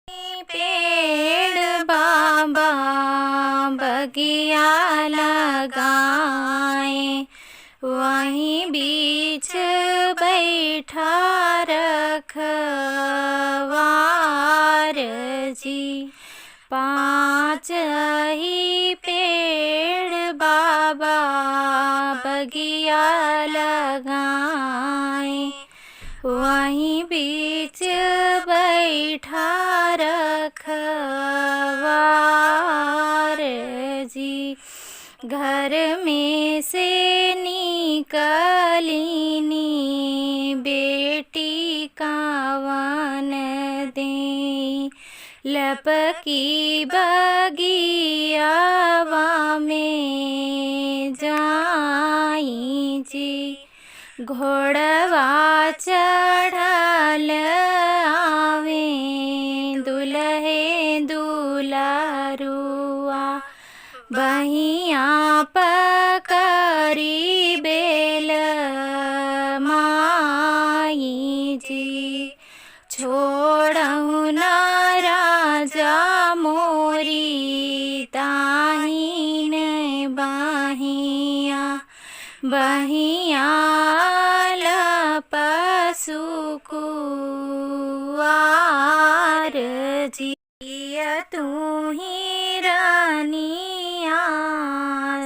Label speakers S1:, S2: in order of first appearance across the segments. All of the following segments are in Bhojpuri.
S1: पेड़ बाबा बगिया लगाए, वहीं बीच बैठा रखवार जी। 5 ही पेड़ बाबा बगिया लगाए, वहीं बीच बैठा रखवार जी। घर में से निकलिनी बेटी कावन दे, लपकी बगियावा में जाई जी। घोड़वा चढ़ल आवे दुल्हे दुलारुआ, बहिया पकड़ी बेल माई जी। छोड़हु ना राजा मोरी ताहिन बहिया, बहिया लपसुकुआर जी। तू ही रानिया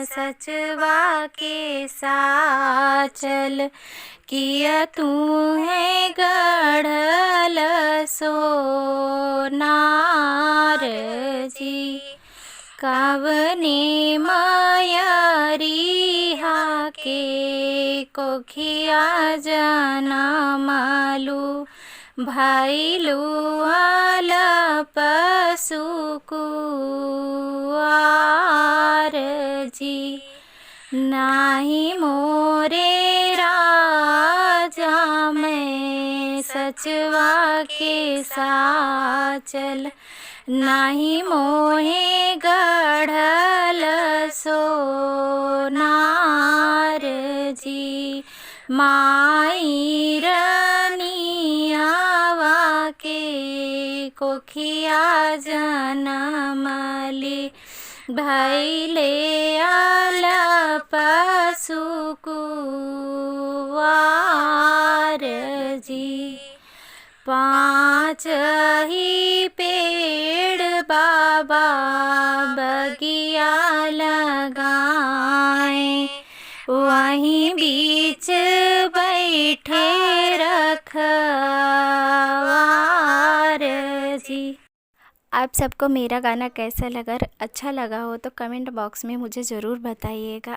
S1: सचवा के साचल, किया तू है गढ़ल सोनार जी। कवने मायरिहा के कोखिया जना मालू, भाईलू आला पसुकुआर जी। नाही मोरे राजा मैं सचवा के साचल, नाही मोहे गढ़ल सोनार जी। माई रनियावा के कोखिया जनमली, भैले आला पसुकुआर जी। 5 ही पेड़ बाबा बगिया लगाए, वहीं बीच बैठे रखवार जी। आप सबको मेरा गाना कैसा लगा? अच्छा लगा हो तो कमेंट बॉक्स में मुझे ज़रूर बताइएगा।